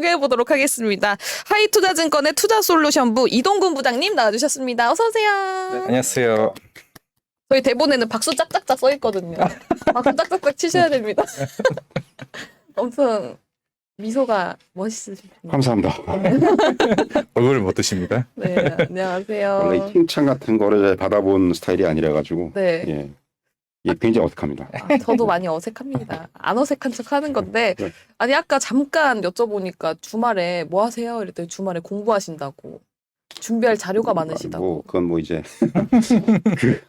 소개해보도록 하겠습니다. 하이투자증권의 투자솔루션부 이동근 부장님 나와주셨습니다. 어서 오세요. 네, 안녕하세요. 저희 대본에는 박수 짝짝짝 써 있거든요. 박수 짝짝짝 치셔야 됩니다. 엄청 미소가 멋있으십니다. 감사합니다. 얼굴을 못 드십니다. 네, 안녕하세요. 원래 칭찬 같은 거를 받아본 스타일이 아니라 가지고 네. 예. 예, 굉장히 어색합니다. 저도 많이 어색합니다. 안 어색한 척 하는 건데 네. 아니 아까 잠깐 여쭤보니까 주말에 뭐 하세요? 이랬더니 주말에 공부하신다고. 준비할 자료가 많으시다고. 뭐 그건 뭐 이제 그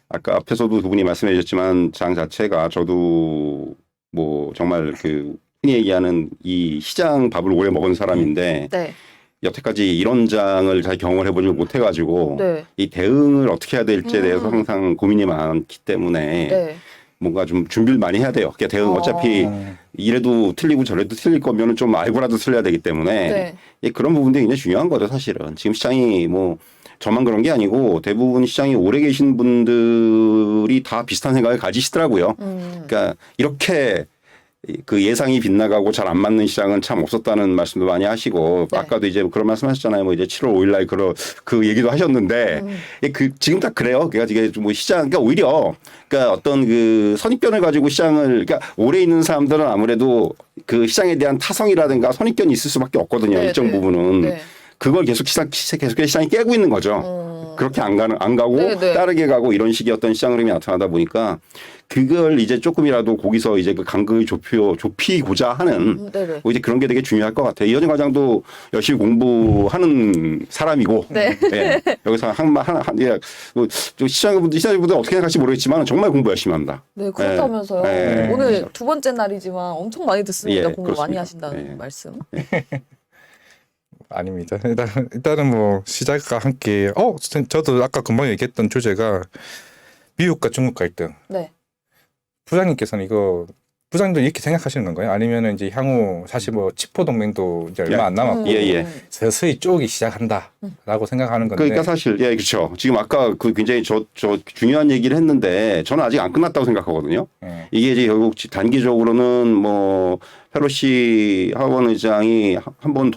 아까 앞에서도 두 분이 말씀해 주셨지만 장 자체가 저도 뭐 정말 그 흔히 얘기하는 이 시장 밥을 오래 먹은 사람인데 네. 여태까지 이런 장을 잘 경험을 해보지 못해가지고 네. 이 대응을 어떻게 해야 될지에 대해서 항상 고민이 많기 때문에 네. 뭔가 좀 준비를 많이 해야 돼요. 그러니까 대응 어차피 이래도 틀리고 저래도 틀릴 거면은 좀 알고라도 틀려야 되기 때문에 네. 예, 그런 부분들이 굉장히 중요한 거죠, 사실은. 지금 시장이 뭐 저만 그런 게 아니고 대부분 시장에 오래 계신 분들이 다 비슷한 생각을 가지시더라고요. 그러니까 이렇게 그 예상이 빗나가고 잘 안 맞는 시장은 참 없었다는 말씀도 많이 하시고 네. 아까도 이제 그런 말씀하셨잖아요. 뭐 이제 7월 5일날 그 얘기도 하셨는데 예, 그 지금 딱 그래요. 그러니까 이게 좀 뭐 시장 그러니까 오히려 그러니까 어떤 그 선입견을 가지고 시장을 그러니까 오래 있는 사람들은 아무래도 그 시장에 대한 타성이라든가 선입견이 있을 수밖에 없거든요. 네, 일정 네. 부분은 네. 그걸 계속해서 시장이 깨고 있는 거죠. 그렇게 안 가고 네, 네. 따르게 가고 이런 식의 어떤 시장 흐름이 나타나다 보니까 그걸 이제 조금이라도 거기서 이제 그 간극을 좁히고자 하는 네네. 뭐 이제 그런 게 되게 중요할 것 같아요. 이현정 과장도 열심히 공부하는 사람이고 네. 예, 여기서 시장분들 어떻게 생각할지 모르겠지만 정말 공부 열심히 합니다. 네, 그렇다면서요. 네. 오늘 두 번째 날이지만 엄청 많이 듣습니다. 예, 공부 많이 그렇습니다. 하신다는 예. 말씀. 아닙니다. 일단은 뭐 시작과 함께 저도 아까 금방 얘기했던 주제가 미국과 중국 갈등. 네. 부장님께서는 이거 부장님도 이렇게 생각하시는 건가요? 아니면은 이제 향후 사실 뭐 치포 동맹도 이제 얼마 안 남았고 예. 서서히 쪼기 시작한다라고 생각하는 건데. 그러니까 사실 예 그렇죠. 지금 아까 그 굉장히 저 중요한 얘기를 했는데 저는 아직 안 끝났다고 생각하거든요. 이게 이제 결국 단기적으로는 뭐 페로시 하원 의장이 한번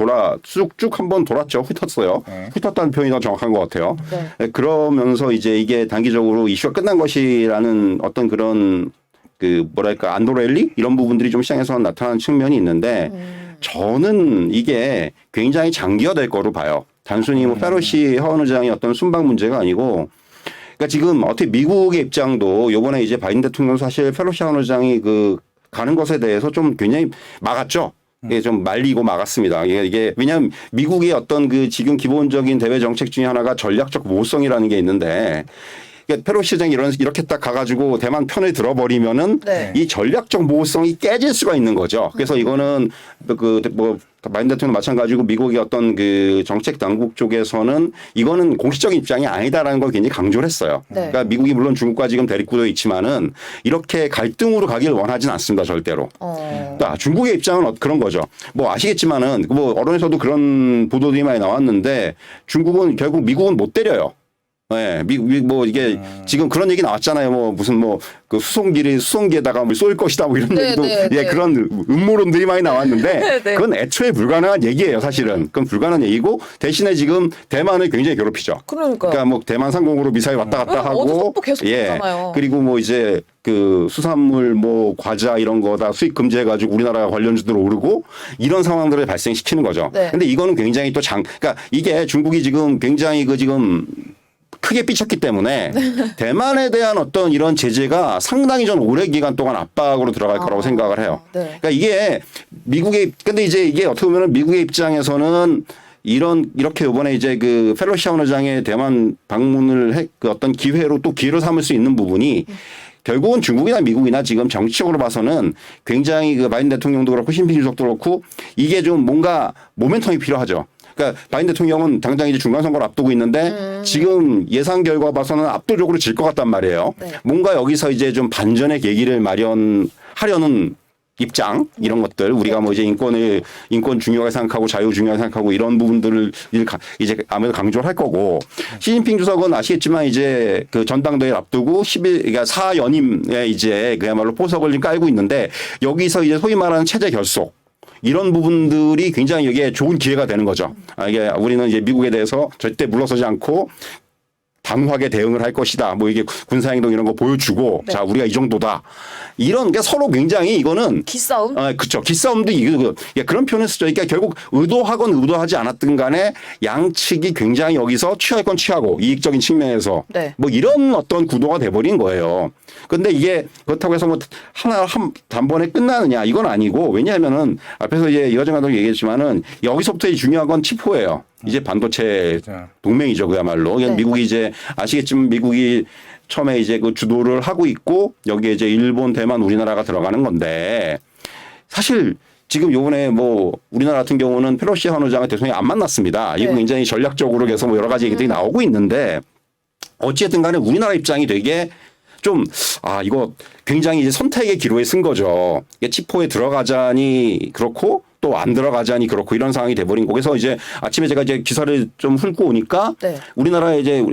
쭉 한번 돌았죠. 훑었어요. 훑었다는 표현이 더 정확한 것 같아요. 네. 예, 그러면서 이제 이게 단기적으로 이슈가 끝난 것이라는 어떤 그런 그 뭐랄까 안도렐리 이런 부분들이 좀 시장에서 나타나는 측면이 있는데 저는 이게 굉장히 장기화될 거로 봐요. 단순히 뭐 페로시 하원 의장의 어떤 순방 문제가 아니고 그러니까 지금 어떻게 미국의 입장도 요번에 이제 바이든 대통령 사실 페로시 하원 의장이 그 가는 것에 대해서 좀 굉장히 막았죠. 이게 좀 말리고 막았습니다. 이게 왜냐하면 미국의 어떤 그 지금 기본적인 대외 정책 중에 하나가 전략적 모호성이라는 게 있는데 그러니까 페로시 시장이 이렇게 딱 가가지고 대만 편에 들어버리면은 네. 이 전략적 모호성이 깨질 수가 있는 거죠. 그래서 이거는 뭐 바이든 대통령 마찬가지고 미국의 어떤 그 정책 당국 쪽에서는 이거는 공식적인 입장이 아니다라는 걸 굉장히 강조를 했어요. 네. 그러니까 미국이 물론 중국과 지금 대립구도에 있지만은 이렇게 갈등으로 가길 원하진 않습니다, 절대로. 그러니까 중국의 입장은 그런 거죠. 뭐 아시겠지만은 뭐 언론에서도 그런 보도들이 많이 나왔는데 중국은 결국 미국은 못 때려요. 네, 뭐 이게 지금 그런 얘기 나왔잖아요. 뭐 무슨 뭐 그 수송기에다가 뭐 쏠 것이다 뭐 이런 네, 얘기도 네, 예, 네. 그런 음모론들이 많이 나왔는데 네. 그건 애초에 불가능한 얘기예요, 사실은. 그건 불가능한 얘기고 대신에 지금 대만을 굉장히 괴롭히죠. 그러니까요. 그러니까 뭐 대만 상공으로 미사일 왔다 갔다 하고 어제 속보 계속 보잖아요. 그리고 뭐 이제 그 수산물 뭐 과자 이런 거 다 수입 금지해 가지고 우리나라 관련주들 오르고 이런 상황들을 발생시키는 거죠. 네. 근데 이거는 굉장히 또 그러니까 이게 중국이 지금 굉장히 지금 크게 삐쳤기 때문에 대만에 대한 어떤 이런 제재가 상당히 전 오래 기간 동안 압박으로 들어갈 거라고 생각을 해요. 네. 그러니까 이게 근데 이제 이게 어떻게 보면 미국의 입장에서는 이렇게 이번에 이제 그 페로시 하원 의장의 대만 방문을 그 어떤 기회로 삼을 수 있는 부분이 결국은 중국이나 미국이나 지금 정치적으로 봐서는 굉장히 그 바이든 대통령도 그렇고 시진핑 주석도 그렇고 이게 좀 뭔가 모멘텀이 필요하죠. 그러니까 바이든 대통령은 당장 이제 중간 선거를 앞두고 있는데 지금 예상 결과 봐서는 압도적으로 질 것 같단 말이에요. 네. 뭔가 여기서 이제 좀 반전의 계기를 마련하려는 입장 이런 것들 우리가 뭐 이제 인권 중요하게 생각하고 자유 중요하게 생각하고 이런 부분들을 이제 아무래도 강조를 할 거고 시진핑 주석은 아시겠지만 이제 그 전당대회를 앞두고 그러니까 4연임에 이제 그야말로 포석을 깔고 있는데 여기서 이제 소위 말하는 체제 결속 이런 부분들이 굉장히 여기에 좋은 기회가 되는 거죠. 이게 우리는 이제 미국에 대해서 절대 물러서지 않고 단호하게 대응을 할 것이다. 뭐 이게 군사행동 이런 거 보여주고 네. 자 우리가 이 정도다. 이런 게 서로 굉장히 이거는 기싸움? 그렇죠. 기싸움도 그런 표현을 쓰죠. 그러니까 결국 의도하건 의도하지 않았든 간에 양측이 굉장히 여기서 취할 건 취하고 이익적인 측면에서 네. 뭐 이런 어떤 구도가 돼버린 거예요. 근데 이게 그렇다고 해서 뭐 단번에 끝나느냐 이건 아니고 왜냐하면은 앞에서 이제 이화정 감독이 얘기했지만은 여기서부터 중요한 건 치포예요. 이제 반도체 그렇죠. 동맹이죠 그야말로. 네. 미국이 이제 아시겠지만 미국이 처음에 이제 그 주도를 하고 있고 여기에 이제 일본, 대만, 우리나라가 들어가는 건데 사실 지금 요번에 뭐 우리나라 같은 경우는 펠로시 한의장을 대통령이 안 만났습니다. 이거 네. 굉장히 전략적으로 계속 뭐 여러 가지 얘기들이 나오고 있는데 어찌됐든 간에 우리나라 입장이 되게 좀, 이거 굉장히 이제 선택의 기로에 쓴 거죠. 치포에 들어가자니 그렇고 또 안 들어가자니 그렇고 이런 상황이 돼버린 거. 그래서 이제 아침에 제가 이제 기사를 좀 훑고 오니까 네. 우리나라의 이제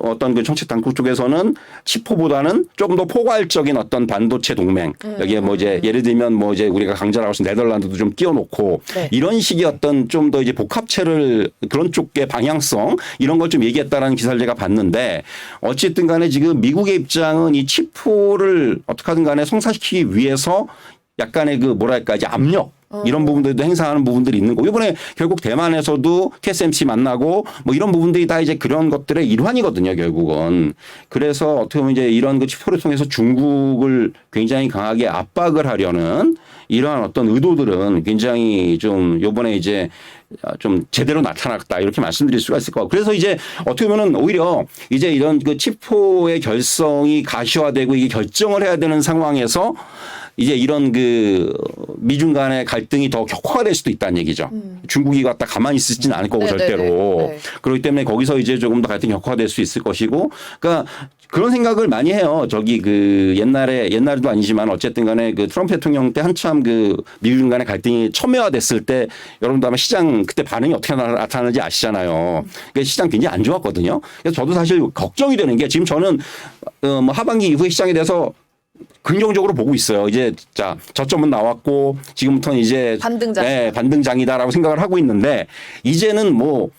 어떤 그 정책 당국 쪽에서는 치포보다는 조금 더 포괄적인 어떤 반도체 동맹. 여기에 뭐 이제 예를 들면 뭐 이제 우리가 강자라고 해서 네덜란드도 좀 끼워놓고 네. 이런 식의 어떤 좀 더 이제 복합체를 그런 쪽의 방향성 이런 걸 좀 얘기했다라는 기사를 제가 봤는데 어쨌든 간에 지금 미국의 입장은 이 치포를 어떻게든 간에 성사시키기 위해서 약간의 그 뭐랄까 이제 압력 이런 부분들도 행사하는 부분들이 있는 거고 이번에 결국 대만에서도 TSMC 만나고 뭐 이런 부분들이 다 이제 그런 것들의 일환이거든요 결국은. 그래서 어떻게 보면 이제 이런 그 치포를 통해서 중국을 굉장히 강하게 압박을 하려는 이러한 어떤 의도들은 굉장히 좀 요번에 이제 좀 제대로 나타났다 이렇게 말씀드릴 수가 있을 것 같고 그래서 이제 어떻게 보면은 오히려 이제 이런 그 치포의 결성이 가시화되고 이게 결정을 해야 되는 상황에서 이제 이런 그 미중 간의 갈등이 더 격화될 수도 있다는 얘기죠. 중국이 갖다 가만히 있지는 않을 거고 네네네. 절대로. 네. 그렇기 때문에 거기서 이제 조금 더 갈등이 격화될 수 있을 것이고 그러니까 그런 생각을 많이 해요. 저기 그 옛날에도 아니지만 어쨌든 간에 그 트럼프 대통령 때 한참 그 미중 간의 갈등이 첨예화됐을 때 여러분도 아마 시장 그때 반응이 어떻게 나타나는지 아시잖아요. 그러니까 시장 굉장히 안 좋았거든요. 그래서 저도 사실 걱정이 되는 게 지금 저는 뭐 하반기 이후에 시장에 대해서 긍정적으로 보고 있어요. 이제 자 저점은 나왔고 지금부터는 이제 반등장. 네, 반등장이다라고 생각을 하고 있는데 이제는 뭐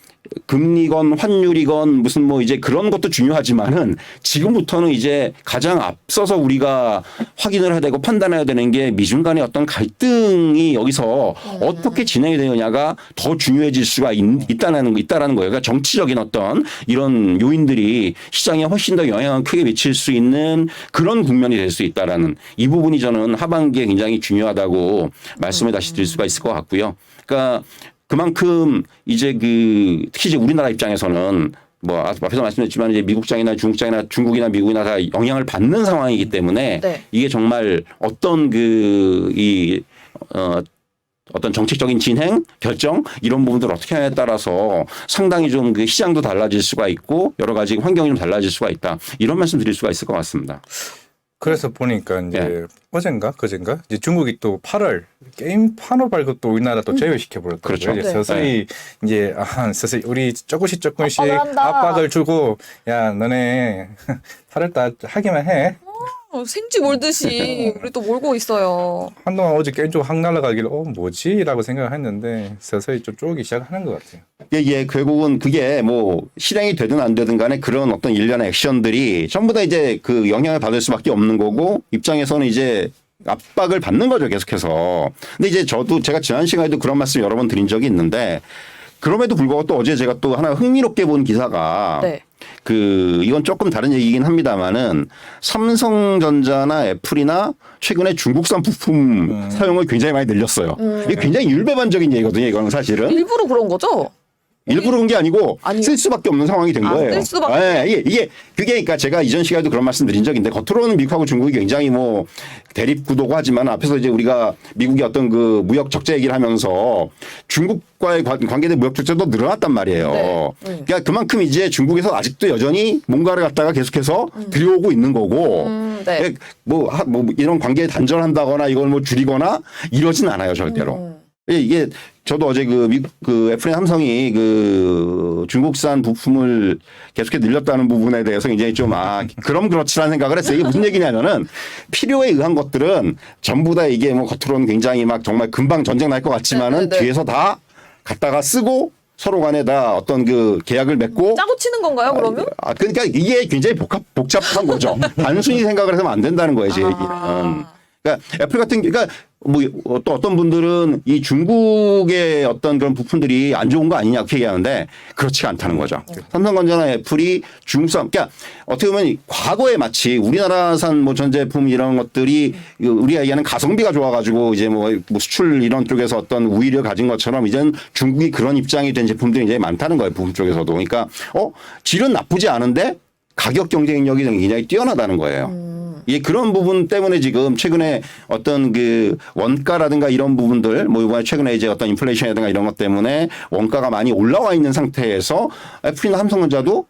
금리건 환율이건 무슨 뭐 이제 그런 것도 중요하지만은 지금부터는 이제 가장 앞서서 우리가 확인을 해야 되고 판단해야 되는 게 미중 간의 어떤 갈등이 여기서 어떻게 진행이 되느냐가 더 중요해질 수가 있다라는 거예요. 그러니까 정치적인 어떤 이런 요인들이 시장에 훨씬 더 영향을 크게 미칠 수 있는 그런 국면이 될 수 있다라는 이 부분이 저는 하반기에 굉장히 중요하다고 말씀을 다시 드릴 수가 있을 것 같고요. 그러니까 그만큼 이제 그 특히 이제 우리나라 입장에서는 뭐 앞에서 말씀드렸지만 이제 미국장이나 중국장이나 중국이나 미국이나 다 영향을 받는 상황이기 때문에 네. 이게 정말 어떤 어떤 정책적인 진행, 결정 이런 부분들을 어떻게 하냐에 따라서 상당히 좀 그 시장도 달라질 수가 있고 여러 가지 환경이 좀 달라질 수가 있다. 이런 말씀 드릴 수가 있을 것 같습니다. 그래서 보니까 이제 네. 어젠가 그젠가 이제 중국이 또 8월 게임판호 발급도 우리나라 또 제외시켜 버렸더라고요. 그렇죠. 이제 네. 서서히 이제 서서히 우리 조금씩 압박을 한다. 압박을 주고 야 너네 8월달 하기만 해. 생쥐 몰듯이 우리 또 몰고 있어요. 한동안 어제 게임 쪽 확 날아가길래 뭐지라고 생각을 했는데 서서히 좀 쪼기 시작하는 것 같아요. 예, 결국은 그게 뭐 실행이 되든 안 되든 간에 그런 어떤 일련의 액션들이 전부 다 이제 그 영향을 받을 수밖에 없는 거고 입장에서는 이제 압박을 받는 거죠, 계속해서. 근데 이제 제가 지난 시간에도 그런 말씀 여러 번 드린 적이 있는데 그럼에도 불구하고 또 어제 제가 또 하나 흥미롭게 본 기사가 네. 이건 조금 다른 얘기긴 합니다만은 삼성전자나 애플이나 최근에 중국산 부품 사용을 굉장히 많이 늘렸어요. 이게 굉장히 율배반적인 얘기거든요. 이거는 사실은. 일부러 그런 거죠? 일부러 그런 게 아니고 아니. 쓸 수밖에 없는 상황이 된 거예요. 쓸 수밖에. 네, 이게 그게 그러니까 제가 이전 시간에도 그런 말씀 드린 적인데 겉으로는 미국하고 중국이 굉장히 뭐 대립 구도고 하지만 앞에서 이제 우리가 미국이 어떤 그 무역 적자 얘기를 하면서 중국과의 관계된 무역 적자도 늘어났단 말이에요. 네. 그러니까 그만큼 이제 중국에서 아직도 여전히 뭔가를 갖다가 계속해서 들여오고 있는 거고 네. 뭐 이런 관계에 단절한다거나 이걸 뭐 줄이거나 이러진 않아요 절대로. 이게 저도 어제 그 애플린 삼성이 그 중국산 부품을 계속해서 늘렸다는 부분에 대해서 굉장히 좀 그럼 그렇지라는 생각을 했어요. 이게 무슨 얘기냐면은 필요에 의한 것들은 전부 다 이게 뭐 겉으로는 굉장히 막 정말 금방 전쟁 날 것 같지만은 네. 뒤에서 다 갖다가 쓰고 서로 간에 다 어떤 그 계약을 맺고 짜고 치는 건가요, 그러면? 그러니까 이게 굉장히 복잡한 거죠. 단순히 생각을 해서는 안 된다는 거예요, 제 얘기는. 그러니까 애플 같은 그러니까 뭐 또 어떤 분들은 이 중국의 어떤 그런 부품들이 안 좋은 거 아니냐 그렇게 얘기하는데 그렇지가 않다는 거죠. 삼성전자나 애플이 중국산 그러니까 어떻게 보면 과거에 마치 우리나라산 뭐 전제품 이런 것들이 우리가 얘기하는 가성비가 좋아가지고 이제 뭐 수출 이런 쪽에서 어떤 우위를 가진 것처럼 이제는 중국이 그런 입장이 된 제품들이 굉장히 많다는 거예요. 부품 쪽에서도. 그러니까 질은 나쁘지 않은데 가격 경쟁력이 굉장히 뛰어나다는 거예요. 예, 그런 부분 때문에 지금 최근에 어떤 그 원가라든가 이런 부분들 뭐 이번에 최근에 이제 어떤 인플레이션이라든가 이런 것 때문에 원가가 많이 올라와 있는 상태에서 애플이나 삼성전자도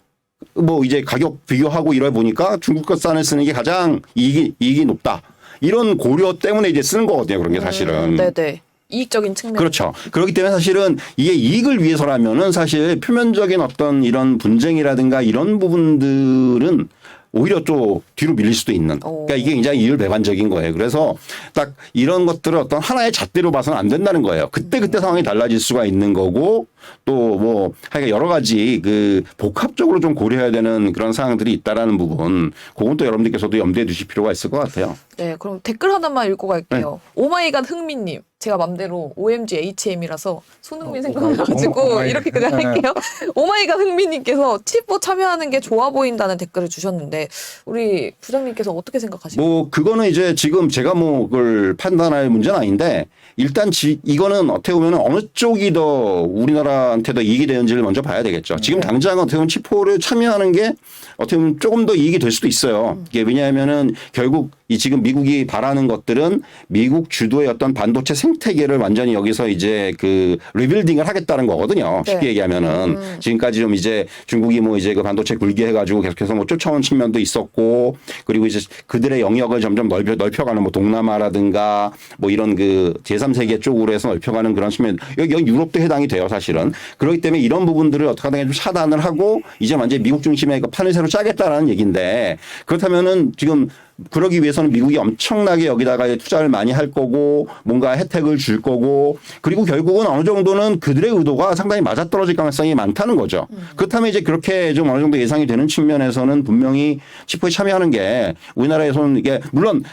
뭐 이제 가격 비교하고 이러 보니까 중국 것산을 쓰는 게 가장 이익이 높다. 이런 고려 때문에 이제 쓰는 거거든요. 그런 게 사실은. 네네. 이익적인 측면. 그렇죠. 그렇기 때문에 사실은 이게 이익을 위해서라면은 사실 표면적인 어떤 이런 분쟁이라든가 이런 부분들은 오히려 또 뒤로 밀릴 수도 있는. 그러니까 이게 굉장히 이율배반적인 거예요. 그래서 딱 이런 것들을 어떤 하나의 잣대로 봐서는 안 된다는 거예요. 그때 상황이 달라질 수가 있는 거고 또 뭐 하여간 여러 가지 그 복합적으로 좀 고려해야 되는 그런 사항들이 있다라는 부분. 그건 또 여러분들께서도 염두에 두실 필요가 있을 것 같아요. 네, 그럼 댓글 하나만 읽고 갈게요. 오마이갓 흥미님. 제가 맘대로 OMG HM이라서 손흥민 생각나가지고 이렇게 그냥 할게요. 오마이갓 흥미님께서 칩보 참여하는 게 좋아 보인다는 댓글을 주셨는데 우리 부장님께서 어떻게 생각하십니까? 뭐 그거는 이제 지금 제가 뭐 그걸 판단할 문제는 아닌데 일단 이거는 어떻게 보면 어느 쪽이 더 우리나라한테 더 이익이 되는지를 먼저 봐야 되겠죠. 지금 당장 어떻게 보면 치포를 참여하는 게 어떻게 보면 조금 더 이익이 될 수도 있어요. 이게 왜냐하면은 결국 이 지금 미국이 바라는 것들은 미국 주도의 어떤 반도체 생태계를 완전히 여기서 이제 그 리빌딩을 하겠다는 거거든요. 쉽게 네. 얘기하면은 지금까지 좀 이제 중국이 뭐 이제 그 반도체 굴게 해가지고 계속해서 뭐 쫓아온 측면도 있었고 그리고 이제 그들의 영역을 점점 넓혀가는 뭐 동남아라든가 뭐 이런 그 제3세계 쪽으로 해서 넓혀가는 그런 측면 여기 유럽도 해당이 돼요 사실은. 그렇기 때문에 이런 부분들을 어떻게 하든 좀 차단을 하고 이제 완전히 미국 중심의 그 판을 새로 짜겠다라는 얘기인데 그렇다면은 지금 그러기 위해서는 미국이 엄청나게 여기다가 투자를 많이 할 거고 뭔가 혜택을 줄 거고 그리고 결국은 어느 정도는 그들의 의도가 상당히 맞아떨어질 가능성이 많다는 거죠. 그렇다면 이제 그렇게 좀 어느 정도 예상이 되는 측면에서는 분명히 치포에 참여하는 게 우리나라에서는 이게 물론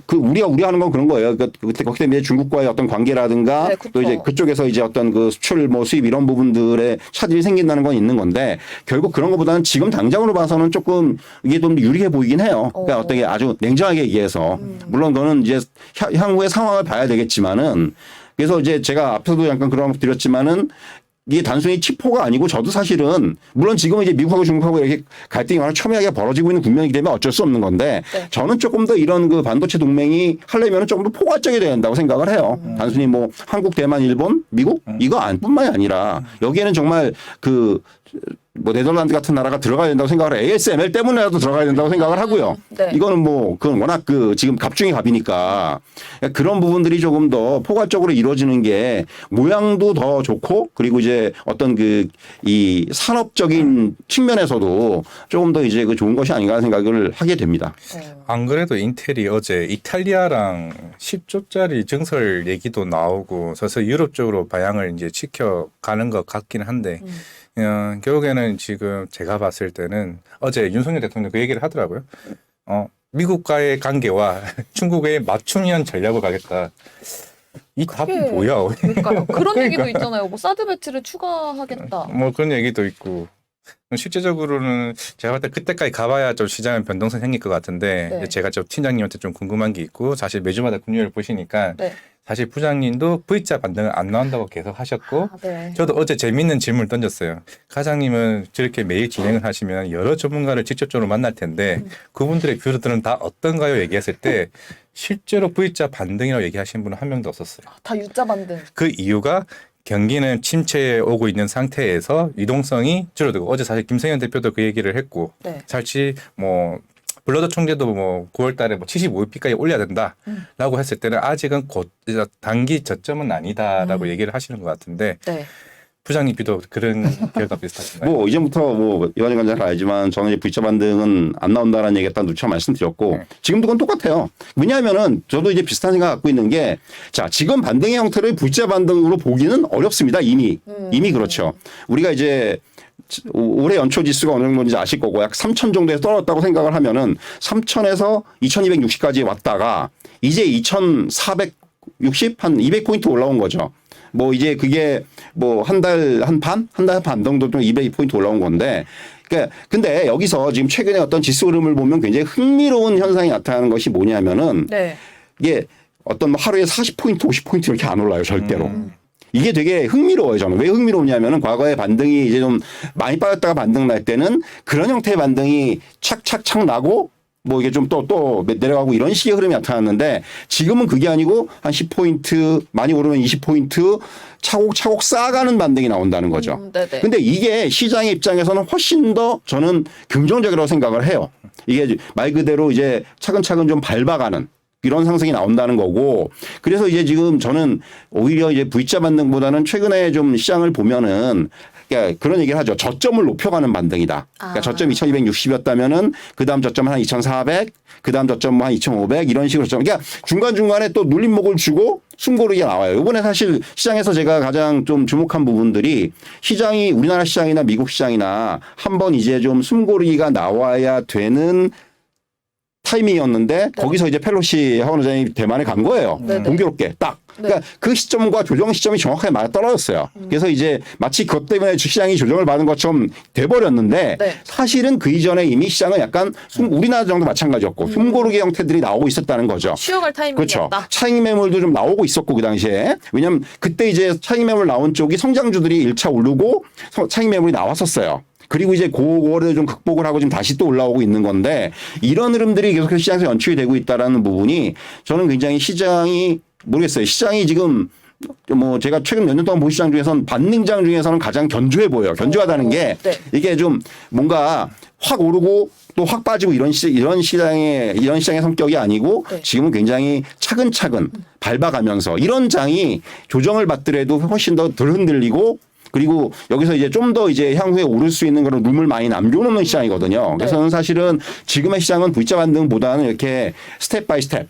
그 우리가 하는 건 그런 거예요. 그렇기 때문에 중국과의 어떤 관계라든가 네, 또 이제 그쪽에서 이제 어떤 그 수출 뭐 수입 이런 부분들에 차질이 생긴다는 건 있는 건데 결국 그런 것보다는 지금 당장으로 봐서는 조금 이게 좀 유리해 보이긴 해요. 그러니까 어떤 게 아주 냉정하게 얘기해서 물론 그거는 이제 향후의 상황을 봐야 되겠지만은 그래서 이제 제가 앞서도 잠깐 그런 거 드렸지만은 이게 단순히 치포가 아니고 저도 사실은 물론 지금은 이제 미국하고 중국하고 이렇게 갈등이 워낙 첨예하게 벌어지고 있는 국면이기 때문에 어쩔 수 없는 건데 저는 조금 더 이런 그 반도체 동맹이 하려면 조금 더 포괄적이 돼야 된다고 생각을 해요. 단순히 뭐 한국, 대만, 일본, 미국 이거 뿐만이 아니라 여기에는 정말 그 뭐 네덜란드 같은 나라가 들어가야 된다고 생각을 해요. ASML 때문에라도 들어가야 된다고 생각을 하고요. 네. 이거는 뭐 그건 워낙 그 지금 갑중의 갑이니까 그런 부분들이 조금 더 포괄적으로 이루어지는 게 모양도 더 좋고 그리고 이제 어떤 그 이 산업적인 측면에서도 조금 더 이제 그 좋은 것이 아닌가 하는 생각을 하게 됩니다. 안 그래도 인텔이 어제 이탈리아랑 10조짜리 증설 얘기도 나오고 서서 유럽 쪽으로 방향을 이제 지켜가는 것 같긴 한데 결국에는 지금 제가 봤을 때는 어제 윤석열 대통령 그 얘기를 하더라고요. 미국과의 관계와 중국의 맞춤형 전략을 가겠다. 이 답이 뭐야? 그러니까요. 그런 얘기도 있잖아요. 뭐 사드 배치를 추가하겠다. 뭐 그런 얘기도 있고. 실제적으로는 제가 볼 때 그때까지 가봐야 좀 시장은 변동성이 생길 것 같은데 제가 좀 팀장님한테 좀 궁금한 게 있고 사실 매주마다 금요일 보시니까 사실 부장님도 V자 반등은 안 나온다고 계속 하셨고 저도 어제 재밌는 질문을 던졌어요. 과장님은 저렇게 매일 진행을 하시면 여러 전문가를 직접적으로 만날 텐데 그분들의 뷰들은 다 어떤가요? 얘기했을 때 실제로 V자 반등이라고 얘기하신 분은 한 명도 없었어요. 다 U자 반등. 그 이유가 경기는 침체에 오고 있는 상태에서 유동성이 줄어들고 어제 사실 김성현 대표도 그 얘기를 했고 사실 뭐 블러드 총재도 뭐 9월 달에 뭐 75bp까지 올려야 된다라고 했을 때는 아직은 곧 단기 저점은 아니다라고 얘기를 하시는 것 같은데 네. 부장님도 그런 결과 비슷하신가요? 뭐 이전부터 뭐 이완희 관장 잘 알지만 저는 이제 V자 반등은 안 나온다라는 얘기 딱 누차 말씀드렸고 네. 지금도 그건 똑같아요. 왜냐하면은 저도 이제 비슷한 생각 갖고 있는 게 자 지금 반등의 형태를 V자 반등으로 보기는 어렵습니다. 이미 그렇죠. 우리가 이제 올해 연초 지수가 어느 정도인지 아실 거고 약 3,000 정도에서 떨어졌다고 생각을 하면은 3,000에서 2,260까지 왔다가 이제 2,460 한 200포인트 올라온 거죠. 뭐 이제 그게 뭐 한 달 반 정도 좀 200포인트 올라온 건데 그러니까 근데 여기서 지금 최근에 어떤 지수 흐름을 보면 굉장히 흥미로운 현상이 나타나는 것이 뭐냐면은 네. 이게 어떤 뭐 하루에 40포인트, 50포인트 이렇게 안 올라요, 절대로. 이게 되게 흥미로워요, 저는. 왜 흥미롭냐면은 과거에 반등이 이제 좀 많이 빠졌다가 반등 날 때는 그런 형태의 반등이 착착착 나고 뭐 이게 좀 또 내려가고 이런 식의 흐름이 나타났는데 지금은 그게 아니고 한 10포인트 많이 오르면 20포인트 차곡차곡 쌓아가는 반등이 나온다는 거죠. 네네. 근데 이게 시장의 입장에서는 훨씬 더 저는 긍정적이라고 생각을 해요. 이게 말 그대로 이제 차근차근 좀 밟아가는 이런 상승이 나온다는 거고 그래서 이제 지금 저는 오히려 이제 V자 반등보다는 최근에 좀 시장을 보면은 그러니까 그런 얘기를 하죠. 저점을 높여가는 반등이다. 그러니까 저점 2260이었다면은 그 다음 저점 한 2400, 그 다음 저점 한 2500 이런 식으로 저점. 그러니까 중간중간에 또 눌림목을 주고 숨고르기가 나와요. 이번에 사실 시장에서 제가 가장 좀 주목한 부분들이 시장이 우리나라 시장이나 미국 시장이나 한번 이제 좀 숨고르기가 나와야 되는 타이밍이었는데 거기서 이제 펠로시 하원 의장이 대만에 간 거예요. 공교롭게 딱. 그러니까 그 시점과 조정 시점이 정확하게 맞아떨어졌어요. 그래서 이제 마치 그것 때문에 시장이 조정을 받은 것처럼 돼버렸는데 사실은 그 이전에 이미 시장은 약간 우리나라 정도 마찬가지였고 숨고르기 형태들이 나오고 있었다는 거죠. 쉬어갈 타이밍이었다. 그렇죠. 차익 매물도 좀 나오고 있었고 그 당시에. 왜냐하면 그때 이제 차익 매물 나온 쪽이 성장주들이 1차 오르고 차익 매물이 나왔었어요. 그리고 이제 그거를 좀 극복을 하고 지금 다시 또 올라오고 있는 건데 이런 흐름들이 계속해서 시장에서 연출이 되고 있다라는 부분이 저는 굉장히 시장이 모르겠어요. 시장이 지금 뭐 제가 최근 몇 년 동안 본 시장 중에서는 반등장 중에서는 가장 견조해 보여요. 견조하다는 게 이게 좀 뭔가 확 오르고 또 확 빠지고 이런 시장의 성격이 아니고 지금은 굉장히 차근차근 밟아가면서 이런 장이 조정을 받더라도 훨씬 더 덜 흔들리고 그리고 여기서 이제 좀 더 이제 향후에 오를 수 있는 그런 룸을 많이 남겨놓는 시장이거든요. 그래서 저는 사실은 지금의 시장은 V자 반등보다는 이렇게 스텝 바이 스텝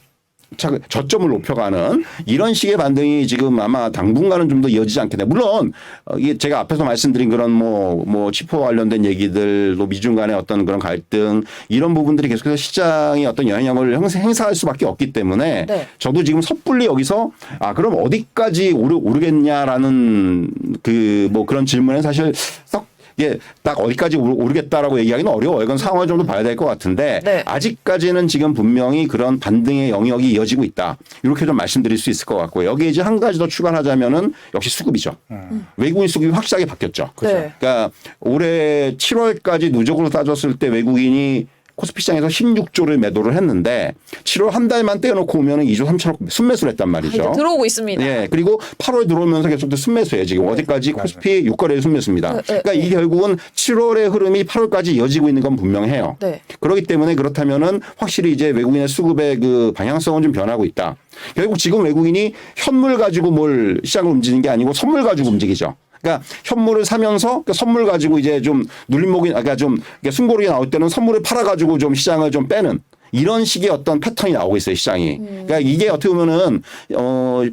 저점을 높여가는 이런 식의 반등이 지금 아마 당분간은 좀 더 이어지지 않겠나. 물론 이게 제가 앞에서 말씀드린 그런 뭐 치포 관련된 얘기들, 또 미중 간의 어떤 그런 갈등 이런 부분들이 계속해서 시장에 어떤 영향을 행사할 수밖에 없기 때문에 저도 지금 섣불리 여기서 그럼 어디까지 오르겠냐라는 그 뭐 그런 질문에 사실 썩 이게 딱 어디까지 오르겠다라고 얘기하기는 어려워요. 이건 상황을 좀 더 봐야 될 것 같은데 아직까지는 지금 분명히 그런 반등의 영역이 이어지고 있다. 이렇게 좀 말씀드릴 수 있을 것 같고요. 여기에 이제 한 가지 더 추가하자면은 역시 수급이죠. 외국인 수급이 확실하게 바뀌었죠. 그러니까 올해 7월까지 누적으로 따졌을 때 외국인이 코스피 시장에서 16조를 매도를 했는데 7월 한 달만 떼어놓고 오면 2조 3천억 순매수를 했단 말이죠. 들어오고 있습니다. 예, 그리고 8월 들어오면서 계속 순매수예요. 지금 어디까지 코스피 6거래일 순매수입니다. 그러니까 이게 결국은 7월의 흐름이 8월까지 이어지고 있는 건 분명해요. 그렇기 때문에 그렇다면은 확실히 이제 외국인의 수급의 그 방향성은 좀 변하고 있다. 결국 지금 외국인이 현물 가지고 뭘 시장을 움직이는 게 아니고 선물 가지고 움직이죠. 그러니까 현물을 사면서 선물 가지고 이제 좀 눌림목이 그러니까 좀 숨고르기 나올 때는 선물을 팔아 가지고 좀 시장을 좀 빼는 이런 식의 어떤 패턴이 나오고 있어요, 시장이. 그러니까 이게 어떻게 보면은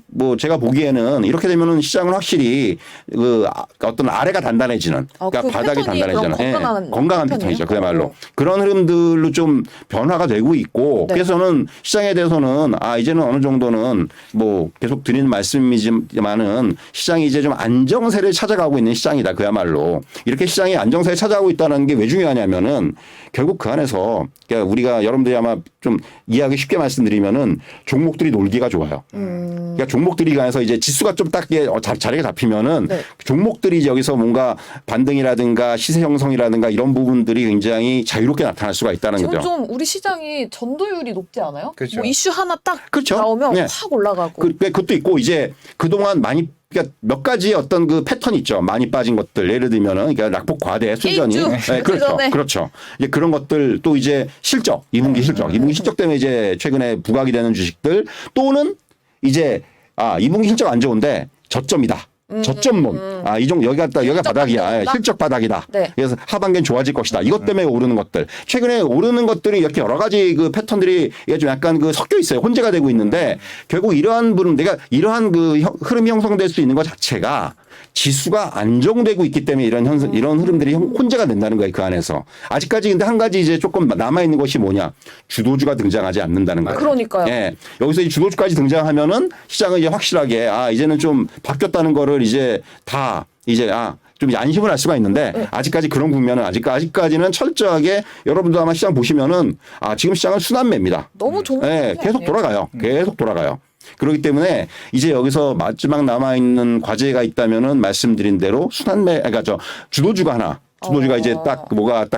뭐 제가 보기에는 이렇게 되면은 시장은 확실히 그 어떤 아래가 단단해지는 그러니까 그 바닥이 단단해지는 건강한 패턴이죠. 그야말로. 네. 그런 흐름들로 좀 변화가 되고 있고 그래서는 시장에 대해서는 이제는 어느 정도는 뭐 계속 드리는 말씀이지만은 시장이 이제 좀 안정세를 찾아가고 있는 시장이다. 그야말로. 이렇게 시장이 안정세를 찾아가고 있다는 게 왜 중요하냐면은 결국 그 안에서 그러니까 우리가 여러분들이 아마 좀 이해하기 쉽게 말씀드리면은 종목들이 놀기가 좋아요. 그러니까 종목들이 가서 이제 지수가 좀 딱 자리가 잡히면은 종목들이 이제 여기서 뭔가 반등이라든가 시세 형성이라든가 이런 부분들이 굉장히 자유롭게 나타날 수가 있다는 지금 거죠. 좀 우리 시장이 전도율이 높지 않아요? 그렇죠. 뭐 이슈 하나 딱 나오면 확 올라가고. 그것도 있고 이제 그동안 많이 그러니까 몇 가지 어떤 그 패턴이 있죠. 많이 빠진 것들. 예를 들면은 그러니까 낙폭 과대 순전히. 네, 그렇죠. 그렇죠. 이제 그런 것들 또 이제 실적, 2분기 실적. 2분기 실적 때문에 이제 최근에 부각이 되는 주식들 또는 이제 2분기 실적 안 좋은데 저점이다. 저점론. 여기가 바닥이야. 실적 바닥이다. 네. 그래서 하반기엔 좋아질 것이다. 이것 때문에 오르는 것들. 최근에 오르는 것들이 이렇게 여러 가지 그 패턴들이 이게 좀 약간 그 섞여 있어요. 혼재가 되고 있는데 결국 이러한 이러한 그 흐름이 형성될 수 있는 것 자체가 지수가 안정되고 있기 때문에 이런 흐름들이 혼재가 된다는 거예요. 그 안에서. 아직까지 근데 한 가지 이제 조금 남아있는 것이 뭐냐. 주도주가 등장하지 않는다는 거예요. 그러니까요. 예. 여기서 이 주도주까지 등장하면은 시장은 이제 확실하게 이제는 좀 바뀌었다는 거를 이제 다 이제 좀 안심을 할 수가 있는데 아직까지 그런 국면은 아직까지는 철저하게 여러분도 아마 시장 보시면은 지금 시장은 순환매입니다. 너무 좋은 예, 계속 돌아가요. 계속 돌아가요. 그렇기 때문에 이제 여기서 마지막 남아있는 과제가 있다면은 말씀드린 대로 그러니까 주도주가 하나. 주도주가 이제 딱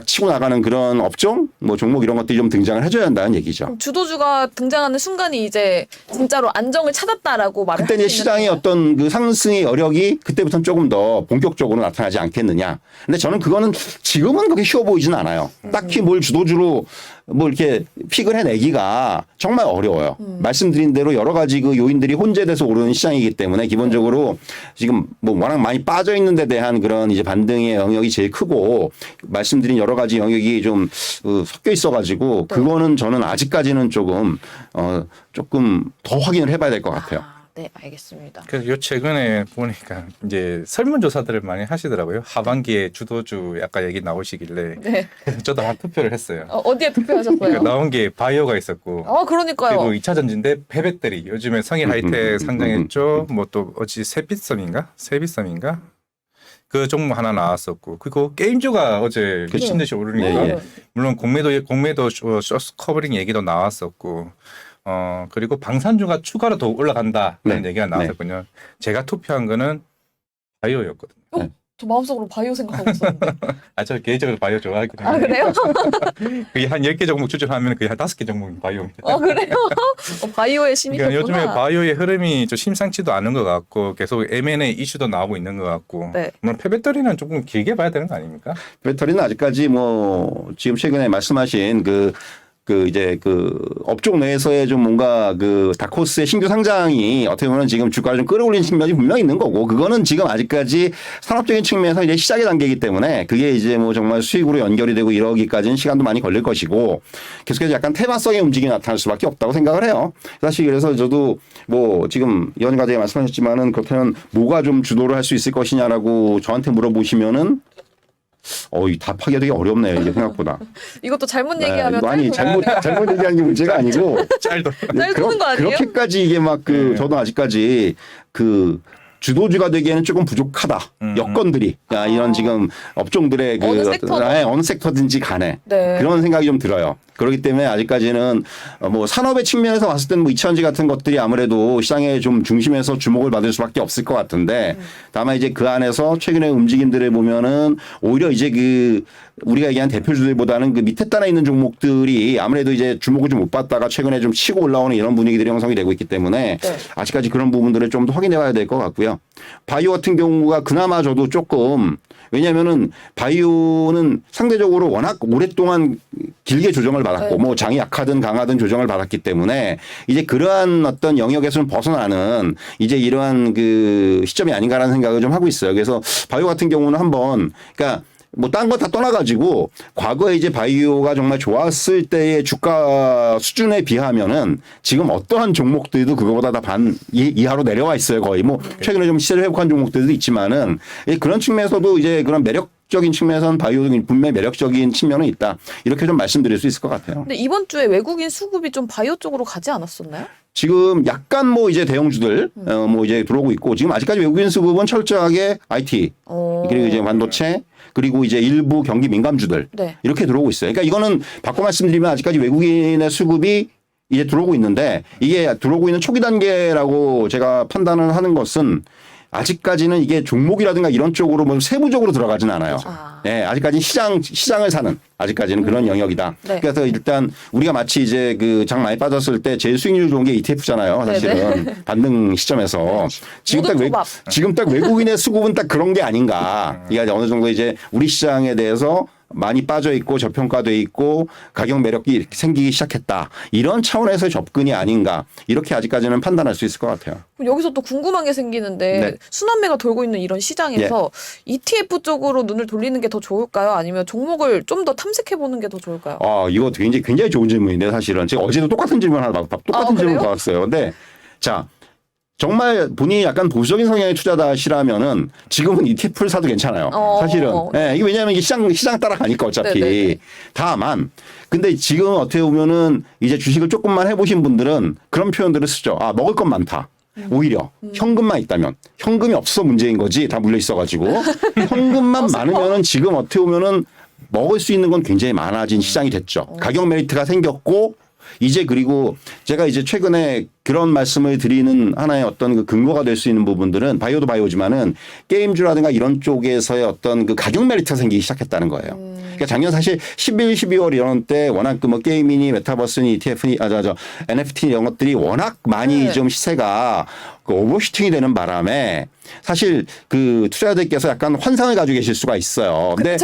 치고 나가는 그런 업종, 종목 이런 것들이 좀 등장을 해줘야 한다는 얘기죠. 주도주가 등장하는 순간이 이제 진짜로 안정을 찾았다라고 말을 그때 이제 시장의 어떤 그 상승의 여력이 그때부터는 조금 더 본격적으로 나타나지 않겠느냐. 근데 저는 그거는 지금은 그렇게 쉬워 보이지는 않아요. 딱히 뭘 주도주로 이렇게 픽을 해내기가 정말 어려워요. 말씀드린 대로 여러 가지 그 요인들이 혼재돼서 오르는 시장이기 때문에 기본적으로 지금 워낙 많이 빠져 있는 데 대한 그런 이제 반등의 영역이 제일 크고 말씀드린 여러 가지 영역이 좀 섞여 있어가지고 그거는 저는 아직까지는 조금 더 확인을 해봐야 될 것 같아요. 네, 알겠습니다. 그래서 최근에 보니까 이제 설문조사들을 많이 하시더라고요. 하반기에 주도주 약간 얘기 나오시길래 네. 그래서 저도 한 투표를 했어요. 어디에 투표하셨어요? 그러니까 나온 게 바이오가 있었고 그러니까요. 그리고 2차 전지인데 폐배터리 요즘에 성일 하이텍 상장했죠. 또 어찌 세빛섬인가 그 종목 하나 나왔었고 그리고 게임주가 어제 미친 듯이 오르니까 물론 공매도 쇼스 커버링 얘기도 나왔었고 그리고 방산주가 추가로 더 올라간다는 얘기가 나왔었거든요. 제가 투표한 거는 바이오였거든요. 저 마음속으로 바이오 생각하고 있었는데. 저 개인적으로 바이오 좋아하거든요. 그래요? 그게 한 10개 종목 추천하면 그게 한 5개 종목이 바이오입니다. 그래요? 바이오에 심의했구나. 그러니까 요즘에 바이오의 흐름이 좀 심상치도 않은 것 같고 계속 M&A 이슈도 나오고 있는 것 같고 물론 폐배터리는 조금 길게 봐야 되는 거 아닙니까? 배터리는 아직까지 지금 최근에 말씀하신 그 업종 내에서의 좀 뭔가 다코스의 신규 상장이 어떻게 보면 지금 주가를 좀 끌어올리는 측면이 분명히 있는 거고 그거는 지금 아직까지 산업적인 측면에서 이제 시작의 단계이기 때문에 그게 이제 정말 수익으로 연결이 되고 이러기까지는 시간도 많이 걸릴 것이고 계속해서 약간 테마성의 움직임이 나타날 수밖에 없다고 생각을 해요. 사실 그래서 저도 지금 이현 과장이 말씀하셨지만은 그렇다면 뭐가 좀 주도를 할 수 있을 것이냐라고 저한테 물어보시면은 답하기가 되게 어렵네요, 이게 생각보다. 이것도 잘못 얘기하면. 잘못 얘기하는 게 문제가 아니고. 짤 도는 거 아니에요? 그렇게까지 이게 저도 아직까지 주도주가 되기에는 조금 부족하다. 여건들이. 이런 지금 업종들의 어느 섹터든지 간에. 그런 생각이 좀 들어요. 그렇기 때문에 아직까지는 산업의 측면에서 봤을 때는 2차전지 같은 것들이 아무래도 시장의 좀 중심에서 주목을 받을 수밖에 없을 것 같은데 다만 이제 그 안에서 최근의 움직임들을 보면은 오히려 이제 우리가 얘기한 대표주들보다는 밑에 따라 있는 종목들이 아무래도 이제 주목을 좀 못 받다가 최근에 좀 치고 올라오는 이런 분위기들이 형성이 되고 있기 때문에 아직까지 그런 부분들을 좀 더 확인해 봐야 될 것 같고요. 바이오 같은 경우가 그나마 저도 조금 왜냐면은 바이오는 상대적으로 워낙 오랫동안 길게 조정을 받았고 장이 약하든 강하든 조정을 받았기 때문에 이제 그러한 어떤 영역에서는 벗어나는 이제 이러한 시점이 아닌가라는 생각을 좀 하고 있어요. 그래서 바이오 같은 경우는 그러니까 딴 거 다 떠나가지고 과거에 이제 바이오가 정말 좋았을 때의 주가 수준에 비하면은 지금 어떠한 종목들도 그거보다 다 반 이하로 내려와 있어요. 거의 최근에 좀 시세를 회복한 종목들도 있지만은 그런 측면에서도 이제 그런 매력적인 측면에서는 바이오는 분명히 매력적인 측면은 있다. 이렇게 좀 말씀드릴 수 있을 것 같아요. 근데 이번 주에 외국인 수급이 좀 바이오 쪽으로 가지 않았었나요? 지금 약간 이제 대형주들 이제 들어오고 있고 지금 아직까지 외국인 수급은 철저하게 IT 그리고 이제 반도체 그리고 이제 일부 경기 민감주들 이렇게 들어오고 있어요. 그러니까 이거는 바꿔 말씀드리면 아직까지 외국인의 수급이 이제 들어오고 있는데 이게 들어오고 있는 초기 단계라고 제가 판단을 하는 것은 아직까지는 이게 종목이라든가 이런 쪽으로 뭐 세부적으로 들어가지는 않아요. 예, 아직까지는 시장을 사는 아직까지는 그런 영역이다. 네. 그래서 일단 우리가 마치 이제 그 장 많이 빠졌을 때 제일 수익률 좋은 게 ETF잖아요. 사실은 반등 시점에서 지금 딱 외국인의 수급은 딱 그런 게 아닌가. 이게 어느 정도 이제 우리 시장에 대해서 많이 빠져 있고 저평가돼 있고 가격 매력이 생기기 시작했다. 이런 차원에서의 접근이 아닌가. 이렇게 아직까지는 판단할 수 있을 것 같아요. 그럼 여기서 또 궁금한 게 생기는데 네. 순환매가 돌고 있는 이런 시장에서 ETF 쪽으로 눈을 돌리는 게 더 좋을까요? 아니면 종목을 좀 더 탐색해 보는 게 더 좋을까요? 이거 굉장히 좋은 질문인데 사실은 제가 어제도 똑같은 질문 하나 똑같은 질문 그래요? 받았어요. 근데 자. 정말 본인이 약간 보수적인 성향의 투자자시라면은 지금은 ETF를 사도 괜찮아요. 사실은. 예, 이게 왜냐하면 이게 시장 따라가니까 어차피. 네네네. 다만, 근데 지금 어떻게 보면은 이제 주식을 조금만 해보신 분들은 그런 표현들을 쓰죠. 먹을 것 많다. 오히려 현금만 있다면 현금이 없어 문제인 거지 다 물려 있어가지고 현금만 많으면은 지금 어떻게 보면은 먹을 수 있는 건 굉장히 많아진 시장이 됐죠. 가격 메리트가 생겼고 이제 그리고 제가 이제 최근에 그런 말씀을 드리는 하나의 어떤 그 근거가 될 수 있는 부분들은 바이오도 바이오지만은 게임주라든가 이런 쪽에서의 어떤 그 가격 메리트가 생기기 시작했다는 거예요. 그러니까 작년 사실 11, 12월 이런 때 워낙 그 뭐 게임이니 메타버스니 ETF니 NFT 이런 것들이 워낙 많이 좀 시세가 그 오버슈팅이 되는 바람에 사실 그 투자자들께서 약간 환상을 가지고 계실 수가 있어요. 근데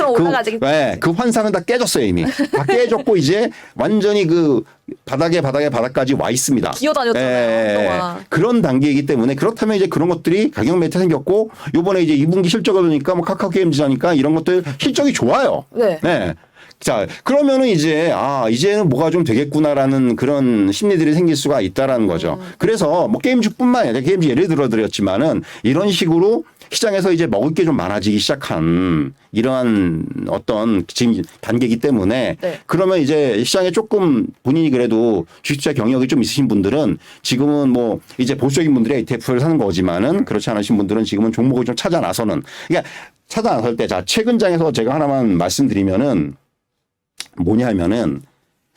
그 환상은 다 깨졌어요 이미. 다 깨졌고 이제 완전히 그 바닥까지 와 있습니다. 기어다녔잖아요. 그런 단계이기 때문에 그렇다면 이제 그런 것들이 가격 메리트 생겼고 요번에 이제 2분기 실적을 보니까 뭐 카카오 게임즈라니까 이런 것들 실적이 좋아요. 네. 자, 그러면은 이제는 뭐가 좀 되겠구나라는 그런 심리들이 생길 수가 있다라는 거죠. 그래서 뭐 게임주뿐만 아니라 게임주 예를 들어 드렸지만은 이런 식으로 시장에서 이제 먹을 게 좀 많아지기 시작한 이러한 어떤 지금 단계이기 때문에 그러면 이제 시장에 조금 본인이 그래도 주식투자 경력이 좀 있으신 분들은 지금은 뭐 이제 보수적인 분들이 ETF를 사는 거지만은 그렇지 않으신 분들은 지금은 종목을 좀 찾아 나서는 그러니까 찾아 나설 때 자, 최근 장에서 제가 하나만 말씀드리면은 뭐냐면은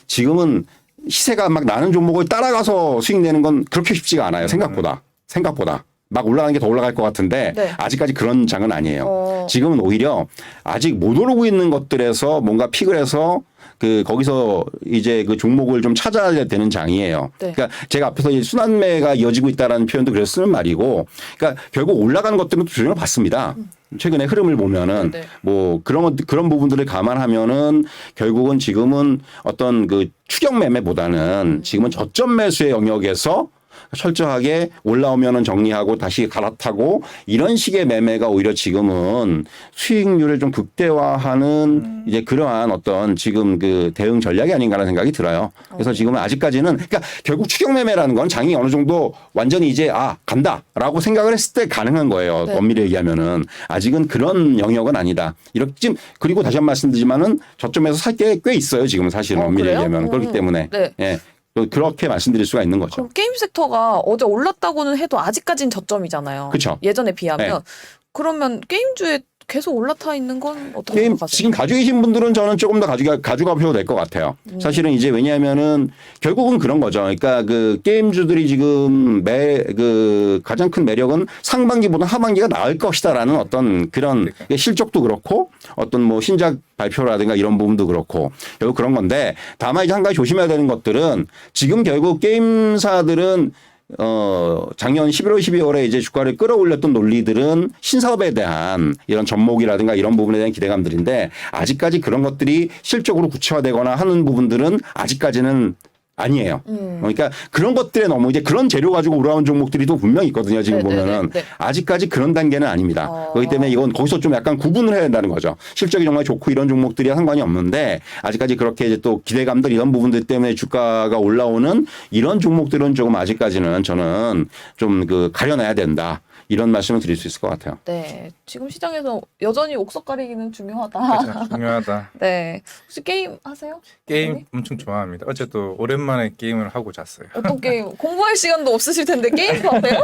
지금은 시세가 막 나는 종목을 따라가서 수익 내는 건 그렇게 쉽지가 않아요. 생각보다. 막 올라가는 게 더 올라갈 것 같은데 아직까지 그런 장은 아니에요. 지금은 오히려 아직 못 오르고 있는 것들에서 뭔가 픽을 해서 그 거기서 이제 그 종목을 좀 찾아야 되는 장이에요. 그러니까 제가 앞에서 이제 순환매가 이어지고 있다라는 표현도 그래서 쓰는 말이고, 그러니까 결국 올라가는 것들은 또 조정을 받습니다. 최근에 흐름을 보면은 뭐 그런 부분들을 감안하면은 결국은 지금은 어떤 그 추격 매매보다는 지금은 저점 매수의 영역에서 철저하게 올라오면은 정리하고 다시 갈아타고 이런 식의 매매가 오히려 지금은 수익률을 좀 극대화하는 이제 그러한 어떤 지금 그 대응 전략이 아닌가라는 생각이 들어요. 그래서 지금은 아직까지는 그러니까 결국 추격 매매라는 건 장이 어느 정도 완전히 이제 간다라고 생각을 했을 때 가능한 거예요. 엄밀히 얘기하면은 아직은 그런 영역은 아니다. 이렇게 지금 그리고 다시 한 번 말씀드리지만은 저점에서 살 게 꽤 있어요. 지금 사실은 엄밀히 얘기하면 그렇기 때문에. 예. 그렇게 말씀드릴 수가 있는 거죠. 그럼 게임 섹터가 어제 올랐다고는 해도 아직까지는 저점이잖아요. 그렇죠. 예전에 비하면. 그러면 게임주에 계속 올라타 있는 건 어떻게 생각하세요? 지금 가지고 계신 분들은 저는 조금 더 가져가셔도 될 것 같아요. 사실은 이제 왜냐하면은 결국은 그런 거죠. 그러니까 그 게임주들이 지금 가장 큰 매력은 상반기보다 하반기가 나을 것이다라는 어떤 그런 실적도 그렇고 어떤 뭐 신작 발표라든가 이런 부분도 그렇고 결국 그런 건데 다만 이제 한 가지 조심해야 되는 것들은 지금 결국 게임사들은 작년 11월, 12월에 이제 주가를 끌어올렸던 논리들은 신사업에 대한 이런 접목이라든가 이런 부분에 대한 기대감들인데 아직까지 그런 것들이 실적으로 구체화되거나 하는 부분들은 아직까지는 아니에요. 그러니까 그런 것들에 너무 이제 그런 재료 가지고 올라온 종목들이 또 분명히 있거든요. 지금 보면은 아직까지 그런 단계는 아닙니다. 그렇기 때문에 이건 거기서 좀 약간 구분을 해야 된다는 거죠. 실적이 정말 좋고 이런 종목들이야 상관이 없는데 아직까지 그렇게 이제 또 기대감들 이런 부분들 때문에 주가가 올라오는 이런 종목들은 조금 아직까지는 저는 좀 그 가려놔야 된다. 이런 말씀을 드릴 수 있을 것 같아요. 네. 지금 시장에서 여전히 옥석 가리기는 중요하다. 그렇죠. 중요하다. 네. 혹시 게임 하세요? 게임 선생님? 엄청 좋아합니다. 어제도 오랜만에 게임을 하고 잤어요. 어떤 게임? 공부할 시간도 없으실 텐데 게임도 하세요?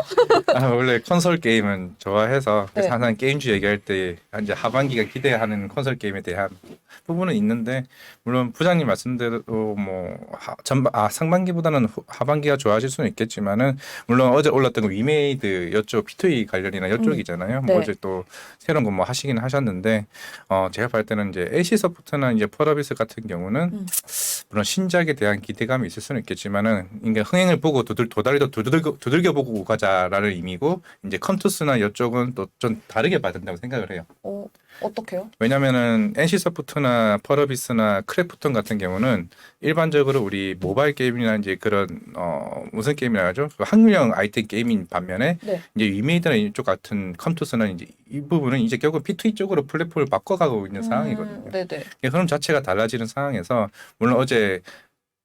원래 콘솔 게임은 좋아해서 그래서 항상 게임주 얘기할 때 이제 하반기가 기대하는 콘솔 게임에 대한 부분은 있는데 물론 부장님 말씀대로 뭐 상반기보다는 하반기가 좋아질 수는 있겠지만은 물론 어제 올랐던 거 위메이드였죠. P2E POE 관련이나 이쪽이잖아요. 네. 뭐 이제 또 새로운 거 뭐 하시긴 하셨는데 제가 볼 때는 이제 AC 소프트나 이제 펄어비스 같은 경우는 물론 신작에 대한 기대감이 있을 수는 있겠지만은 이게 흥행을 보고 도다리도 두들겨 보고 가자라는 의미고 이제 컴투스나 이쪽은 또 좀 다르게 봐야 된다고 생각을 해요. 어떻게요? 왜냐면은 NC 소프트나 펄어비스나 크래프톤 같은 경우는 일반적으로 우리 모바일 게임이나 이제 그런 무슨 게임이라 하죠? 학령 아이템 게임인 반면에 네. 이제 위메이드나 이쪽 같은 컴투스는 이제 이 부분은 이제 결국 P2E 쪽으로 플랫폼을 바꿔가고 있는 상황이거든요. 네네. 흐름 자체가 달라지는 상황에서 물론 어제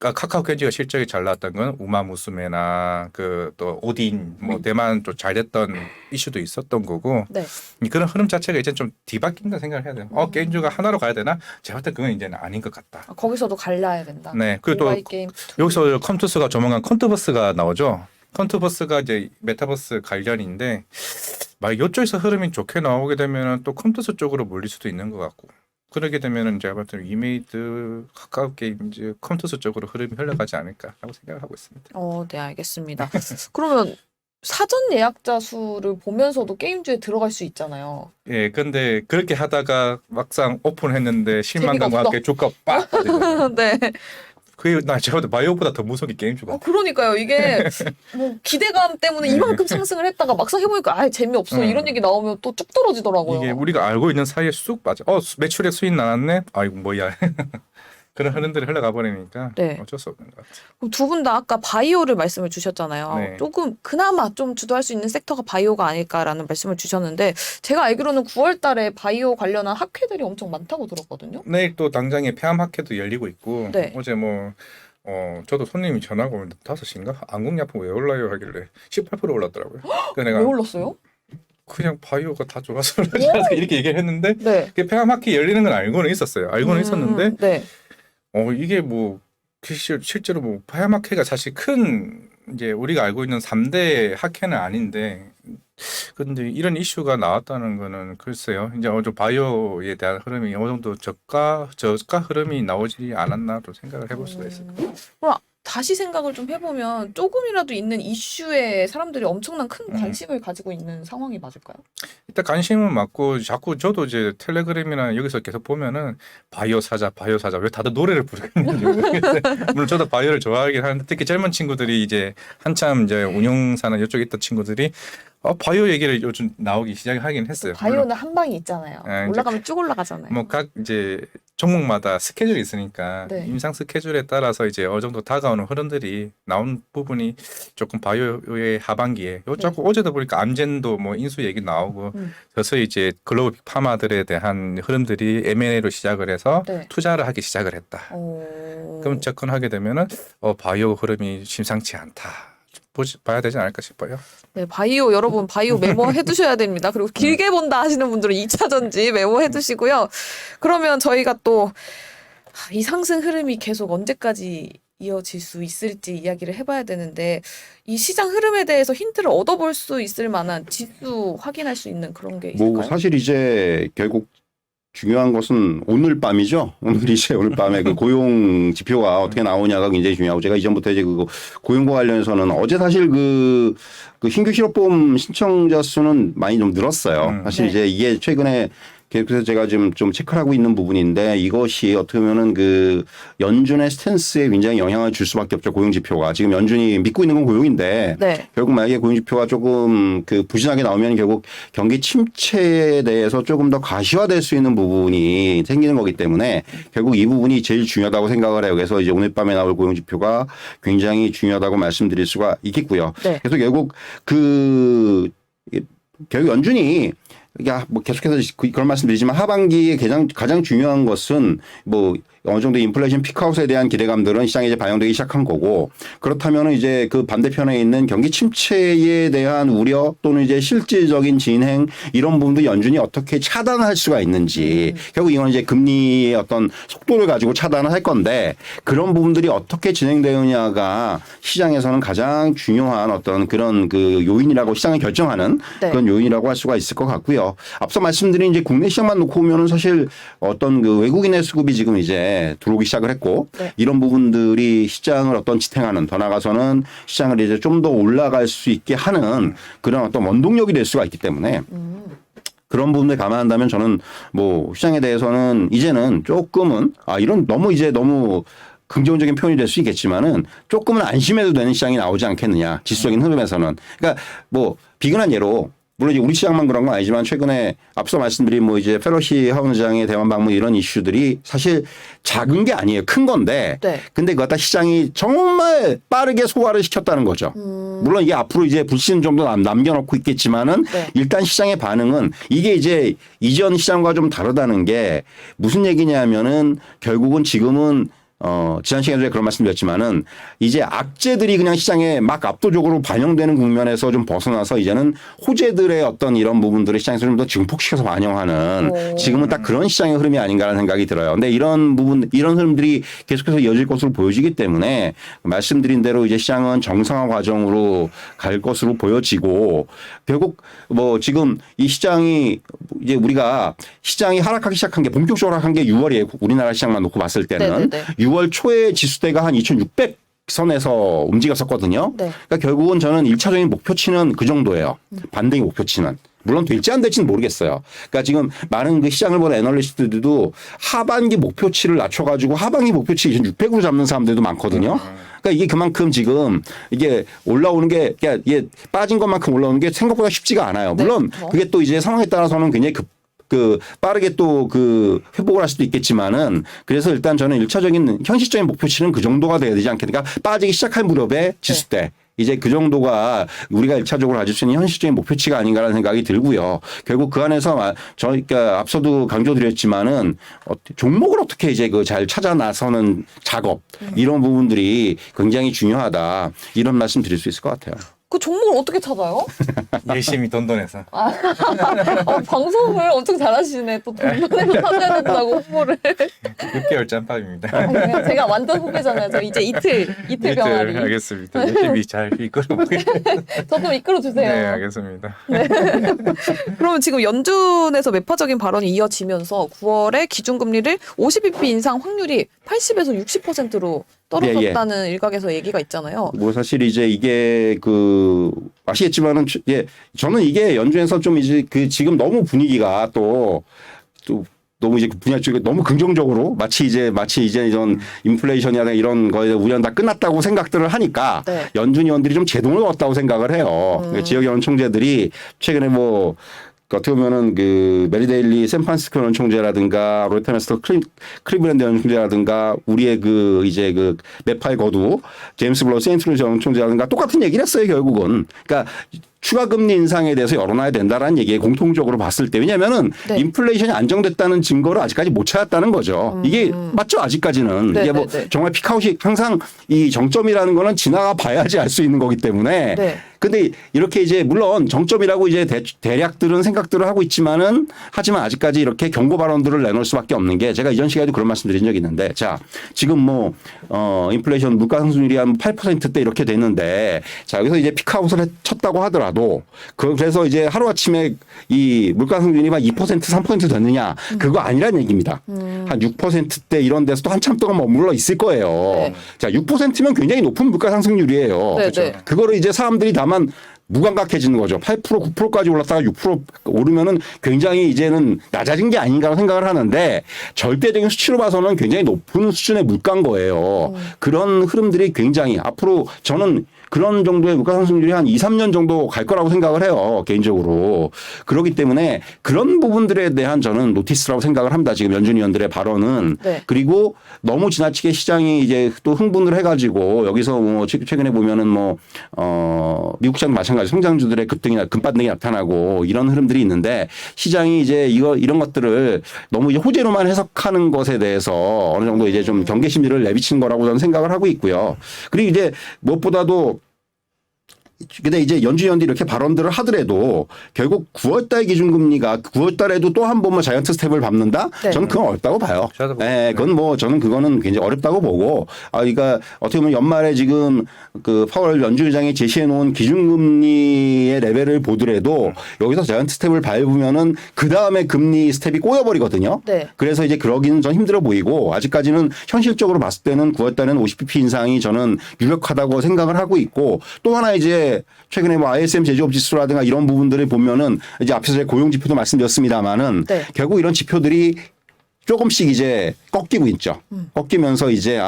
카카오 캔지가 실적이 잘 나왔던 건 우마무스메나 그 또 오딘 뭐 대만 좀 잘 됐던 이슈도 있었던 거고 네. 그런 흐름 자체가 이제 좀 뒤바뀐다 생각을 해야 돼요. 게임주가 하나로 가야 되나? 제가 볼 때 그건 이제는 아닌 것 같다. 거기서도 갈라야 된다. 네. 그리고 또 모바일 게임 여기서 컴투스가 조만간 컨트버스가 나오죠. 컨트버스가 이제 메타버스 관련인데 만약 이쪽에서 흐름이 좋게 나오게 되면 또 컴투스 쪽으로 몰릴 수도 있는 것 같고 그러게 되면은 제가 볼 때는 위메이드 카카오 게임즈 컴투스 쪽으로 흐름이 흘러가지 않을까라고 생각을 하고 있습니다. 네, 알겠습니다. 그러면 사전 예약자 수를 보면서도 게임주에 들어갈 수 있잖아요. 예, 근데 그렇게 하다가 막상 오픈했는데 실망감과 재미가 함께 주가 빡. 네. 나 제가 볼 때 바이오보다 더 무서운 게 게임주가. 그러니까요. 이게 뭐 기대감 때문에 이만큼 상승을 했다가 막상 해보니까 재미없어. 이런 얘기 나오면 또 쭉 떨어지더라고요. 이게 우리가 알고 있는 사이에 쑥 빠져. 매출액 수익 나왔네. 아이고 뭐야. 그런 흐름들이 흘러가 버리니까 네. 어쩔 수 없는 것 같아요. 그럼 두 분 다 아까 바이오를 말씀을 주셨잖아요. 네. 조금 그나마 좀 주도할 수 있는 섹터가 바이오가 아닐까라는 말씀을 주셨는데 제가 알기로는 9월 달에 바이오 관련한 학회들이 엄청 많다고 들었거든요. 내일 또 당장에 폐암학회도 열리고 있고 네. 어제 뭐 저도 손님이 전화가 오는데 5시인가? 안국약품 왜 올라요 하길래 18% 올랐더라고요. 그래서 왜 내가 올랐어요? 그냥 바이오가 다 좋아서 이렇게 얘기를 했는데 네. 폐암학회 열리는 건 알고는 있었어요. 알고는 있었는데 네. 이게 뭐 실제로 뭐 폐암학회가 사실 큰 이제 우리가 알고 있는 3대 학회는 아닌데 근데 이런 이슈가 나왔다는 거는 글쎄요. 이제 어느 정도 바이오에 대한 흐름이 어느 정도 저가 흐름이 나오지 않았나 또 생각을 해볼 수가 있을 것 같아요. 그럼 다시 생각을 좀 해보면 조금이라도 있는 이슈에 사람들이 엄청난 큰 관심을 가지고 있는 상황이 맞을까요? 일단 관심은 많고 자꾸 저도 이제 텔레그램이나 여기서 계속 보면은 바이오 사자 왜 다들 노래를 부르는지 모르겠어요. 물론 저도 바이오를 좋아하긴 하는데 특히 젊은 친구들이 이제 한참 이제 운용사나 이쪽에 있던 친구들이 바이오 얘기를 요즘 나오기 시작하긴 했어요. 바이오는 한 방이 있잖아요. 네, 올라가면 쭉 올라가잖아요. 뭐 각 이제 종목마다 스케줄이 있으니까 네. 임상 스케줄에 따라서 이제 어느 정도 다가오는 흐름들이 나온 부분이 조금 바이오의 하반기에 자꾸 어제도 보니까 암젠도 뭐 인수 얘기 나오고 서서히 이제 글로벌 파마들에 대한 흐름들이 M&A로 시작을 해서 투자를 하기 시작을 했다. 그럼 접근하게 되면은 바이오 흐름이 심상치 않다. 봐야 되지 않을까 싶어요. 네, 바이오 여러분 바이오 메모해 두셔야 됩니다. 그리고 길게 본다 하시는 분들은 2차 전지 메모해 두시고요. 그러면 저희가 또 이 상승 흐름이 계속 언제까지 이어질 수 있을지 이야기를 해봐야 되는데 이 시장 흐름에 대해서 힌트를 얻어볼 수 있을 만한 지수 확인할 수 있는 그런 게 있을까요? 뭐 사실 이제 결국 중요한 것은 오늘 밤이죠. 오늘 밤에 그 고용 지표가 어떻게 나오냐가 굉장히 중요하고 제가 이전부터 이제 그 고용과 관련해서는 어제 사실 그 신규 실업보험 신청자 수는 많이 좀 늘었어요. 사실 이제 이게 최근에 그래서 제가 지금 좀 체크를 하고 있는 부분인데 이것이 어떻게 보면은 그 연준의 스탠스에 굉장히 영향을 줄 수밖에 없죠. 고용지표가. 지금 연준이 믿고 있는 건 고용인데 결국 만약에 고용지표가 조금 그 부진하게 나오면 결국 경기 침체에 대해서 조금 더 가시화될 수 있는 부분이 생기는 거기 때문에 결국 이 부분이 제일 중요하다고 생각을 해요. 그래서 이제 오늘 밤에 나올 고용지표가 굉장히 중요하다고 말씀드릴 수가 있겠고요. 그래서 결국 결국 연준이 뭐 계속해서 그런 말씀드리지만 하반기에 가장 중요한 것은 뭐 어느 정도 인플레이션 피크아웃에 대한 기대감들은 시장에 이제 반영되기 시작한 거고 그렇다면 이제 그 반대편에 있는 경기 침체에 대한 우려 또는 이제 실질적인 진행 이런 부분도 연준이 어떻게 차단할 수가 있는지 결국 이건 이제 금리의 어떤 속도를 가지고 차단을 할 건데 그런 부분들이 어떻게 진행되느냐가 시장에서는 가장 중요한 어떤 그런 그 요인이라고 시장을 결정하는 그런 요인이라고 할 수가 있을 것 같고요. 같고요. 앞서 말씀드린 이제 국내 시장만 놓고 보면은 사실 어떤 그 외국인의 수급이 지금 이제 들어오기 시작을 했고 네. 이런 부분들이 시장을 어떤 지탱하는 더 나아가서는 시장을 이제 좀 더 올라갈 수 있게 하는 그런 어떤 원동력이 될 수가 있기 때문에 그런 부분을 감안한다면 저는 뭐 시장에 대해서는 이제는 조금은 이런 너무 긍정적인 표현이 될 수 있겠지만은 조금은 안심해도 되는 시장이 나오지 않겠느냐. 지수적인 흐름에서는. 그러니까 뭐 비근한 예로 물론 이제 우리 시장만 그런 건 아니지만 최근에 앞서 말씀드린 뭐 이제 페로시 하원 의장의 대만 방문 이런 이슈들이 사실 작은 게 아니에요. 큰 건데. 네. 근데 그거 갖다 시장이 정말 빠르게 소화를 시켰다는 거죠. 물론 이게 앞으로 이제 불신 정도 남겨놓고 있겠지만은 네. 일단 시장의 반응은 이게 이제 이전 시장과 좀 다르다는 게 무슨 얘기냐면은 결국은 지금은 지난 시간에 그런 말씀 드렸지만은 이제 악재들이 그냥 시장에 막 압도적으로 반영되는 국면에서 좀 벗어나서 이제는 호재들의 어떤 이런 부분들을 시장에서 좀 더 증폭시켜서 반영하는 지금은 딱 그런 시장의 흐름이 아닌가라는 생각이 들어요. 근데 이런 흐름들이 계속해서 이어질 것으로 보여지기 때문에 말씀드린 대로 이제 시장은 정상화 과정으로 갈 것으로 보여지고 결국 뭐 지금 이 시장이 이제 우리가 시장이 하락하기 시작한 게 본격적으로 하락한 게 6월이에요. 우리나라 시장만 놓고 봤을 때는. 네네네. 6월 초에 지수대가 한 2,600 선에서 움직였었거든요. 네. 그러니까 결국은 저는 1차적인 목표치는 그 정도예요. 반등의 목표치는. 물론 될지 안 될지는 모르겠어요. 그러니까 지금 많은 그 시장을 보는 애널리스트들도 하반기 목표치를 낮춰가지고 하반기 목표치 2,600으로 잡는 사람들도 많거든요. 그러니까 이게 그만큼 지금 이게 올라오는 게 그러니까 이게 빠진 것만큼 올라오는 게 생각보다 쉽지가 않아요. 물론 그게 또 이제 상황에 따라서는 굉장히 빠르게 또 회복을 할 수도 있겠지만은 그래서 일단 저는 1차적인 현실적인 목표치는 그 정도가 돼야 되지 않겠습니까? 빠지기 시작할 무렵에 지수대. 이제 그 정도가 우리가 1차적으로 가질 수 있는 현실적인 목표치가 아닌가라는 생각이 들고요. 결국 그 안에서 저희가 앞서도 강조드렸지만은 종목을 어떻게 이제 잘 찾아 나서는 작업 이런 부분들이 굉장히 중요하다. 이런 말씀 드릴 수 있을 것 같아요. 그 종목을 어떻게 찾아요? 열심히 돈돈해서. 방송을 엄청 잘하시네. 또 돈돈해서 찾아야 된다고 홍보를. 6개월 짬밥입니다. 제가 완전 후배잖아요. 저 이제 이틀 병아리. 알겠습니다. 열심히 잘 이끌어보겠습니다. 저 좀 이끌어주세요. 네, 알겠습니다. 그러면 지금 연준에서 매파적인 발언이 이어지면서 9월에 기준금리를 50bp 인상 확률이 80에서 60%로 떨어졌다는 일각에서 얘기가 있잖아요. 뭐 사실 이제 이게 아시겠지만은 저는 이게 연준에서 좀 이제 지금 너무 분위기가 또 너무 이제 분야 쪽에 너무 긍정적으로 마치 이제 이런 인플레이션이나 이런 거에 우려는 다 끝났다고 생각들을 하니까 연준 의원들이 좀 제동을 얻었다고 생각을 해요. 그러니까 지역 연준 총재들이 최근에 어떻게 보면은 메리데일리 샌프란시스코 연준 총재라든가 로이터메스터 클리브랜드 연준 총재라든가 우리의 메파의 거두 제임스 블러 세인트루이스 연준 총재라든가 똑같은 얘기를 했어요 결국은. 그러니까 추가 금리 인상에 대해서 열어놔야 된다라는 얘기에 공통적으로 봤을 때 왜냐면은 인플레이션이 안정됐다는 증거를 아직까지 못 찾았다는 거죠. 이게 맞죠 아직까지는. 이게 정말 피크아웃이 항상 이 정점이라는 거는 지나가 봐야지 알 수 있는 거기 때문에. 근데 이렇게 이제 물론 정점이라고 이제 대략들은 생각들을 하고 있지만은 하지만 아직까지 이렇게 경고 발언들을 내놓을 수밖에 없는 게 제가 이전 시간에도 그런 말씀드린 적이 있는데 자 지금 인플레이션 물가 상승률이 한 8%대 이렇게 됐는데 자 여기서 이제 피크아웃을 쳤다고 하더라도 그래서 이제 하루아침에 이 물가 상승률이 막 2% 3% 됐느냐 그거 아니라는 얘기입니다. 한 6%대 이런 데서도 한참 동안 머물러 있을 거예요. 자 6%면 굉장히 높은 물가 상승률이에요. 그렇죠? 그거를 이제 사람들이 다만 무감각해지는 거죠. 8% 9%까지 올랐다가 6% 오르면은 굉장히 이제는 낮아진 게 아닌가라고 생각을 하는데 절대적인 수치로 봐서는 굉장히 높은 수준의 물가인 거예요. 그런 흐름들이 굉장히 앞으로 저는 그런 정도의 물가 상승률이 한 2, 3년 정도 갈 거라고 생각을 해요. 개인적으로. 그렇기 때문에 그런 부분들에 대한 저는 노티스라고 생각을 합니다. 지금 연준 위원들의 발언은. 그리고 너무 지나치게 시장이 이제 또 흥분을 해가지고 여기서 최근에 보면은 미국 시장 마찬가지 성장주들의 급반등이 나타나고 이런 흐름들이 있는데 시장이 이제 이런 것들을 너무 이제 호재로만 해석하는 것에 대해서 어느 정도 이제 좀 경계 심리를 내비치는 거라고 저는 생각을 하고 있고요. 그리고 이제 무엇보다도 근데 이제 연준위원들이 이렇게 발언들을 하더라도 결국 9월달 기준금리가 9월달에도 또 한 번만 자이언트 스텝을 밟는다? 네. 저는 그건 어렵다고 봐요. 저도 네, 그건 뭐 저는 그거는 굉장히 어렵다고 보고, 그러니까 어떻게 보면 연말에 지금 그 파월 연준의장이 제시해 놓은 기준금리의 레벨을 보더라도 여기서 자이언트 스텝을 밟으면은 그 다음에 금리 스텝이 꼬여버리거든요. 네. 그래서 이제 그러기는 좀 힘들어 보이고, 아직까지는 현실적으로 봤을 때는 9월달에는 50bp 인상이 저는 유력하다고 생각을 하고 있고, 또 하나 이제 최근에 뭐 ISM 제조업 지수라든가 이런 부분들을 보면은 이제 앞에서 제가 고용 지표도 말씀드렸습니다만은 네. 결국 이런 지표들이 조금씩 이제 꺾이고 있죠. 꺾이면서 이제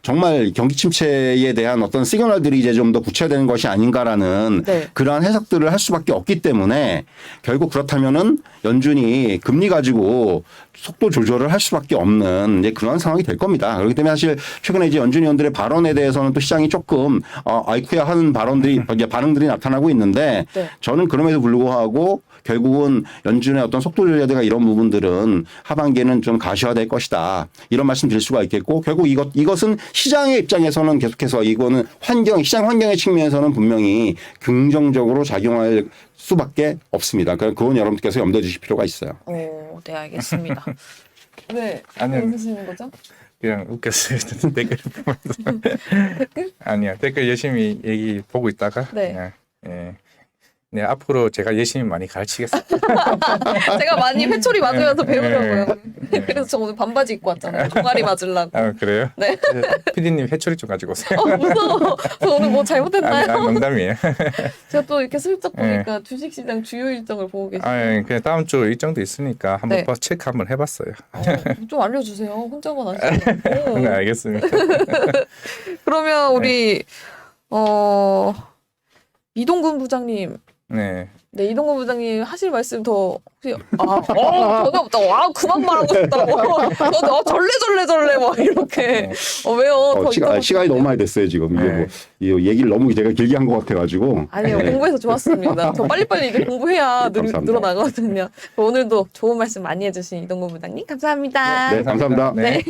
정말 경기 침체에 대한 어떤 시그널들이 이제 좀 더 구체화되는 것이 아닌가라는 네. 그러한 해석들을 할 수밖에 없기 때문에 결국 그렇다면은 연준이 금리 가지고 속도 조절을 할 수밖에 없는 이제 그런 상황이 될 겁니다. 그렇기 때문에 사실 최근에 이제 연준 위원들의 발언에 대해서는 또 시장이 조금 아이쿠야 하는 반응들이 나타나고 있는데 네. 저는 그럼에도 불구하고 결국은 연준의 어떤 속도 조절이나 이런 부분들은 하반기에는 좀 가시화될 것이다. 이런 말씀 드릴 수가 있겠고, 결국 이것은 시장의 입장에서는 계속해서 이거는 시장 환경의 측면에서는 분명히 긍정적으로 작용할 수밖에 없습니다. 그건 여러분께서 염두에 주실 필요가 있어요. 네, 알겠습니다. 네, 아니요. 무슨 거죠? 그냥 웃겼어요. 댓글 보면서. 아니야. 댓글 열심히 얘기 보고 있다가 네. 그냥 네, 앞으로 제가 열심히 많이 가르치겠습니다. 제가 많이 회초리 맞으면서 네. 배우려고요. 네. 그래서 저 오늘 반바지 입고 왔잖아요. 종아리 맞으려고. 그래요? 네. PD님 회초리 좀 가지고 오세요. 무서워. 저 오늘 뭐 잘못했나요? 농담이에요. 제가 또 이렇게 슬쩍 네. 보니까 주식시장 주요 일정을 보고 계시네요. 그냥 다음 주 일정도 있으니까 한번 네. 체크 한번 해봤어요. 좀 알려주세요. 혼자만 하시고. 네, 알겠습니다. 그러면 우리 이동근 부장님. 네. 네, 이동근 부장님 하실 말씀 더 혹시 전화부터 그만 말하고 싶다고 절레 막 이렇게 왜요? 더 시간이 너무 많이 됐어요 지금. 이게 네. 뭐 이 얘기를 너무 제가 길게 한 것 같아가지고. 아니요, 네. 공부해서 좋았습니다. 저 빨리빨리 이제 공부해야 감사합니다. 늘어나거든요. 오늘도 좋은 말씀 많이 해주신 이동근 부장님 감사합니다. 네, 감사합니다. 네. 네.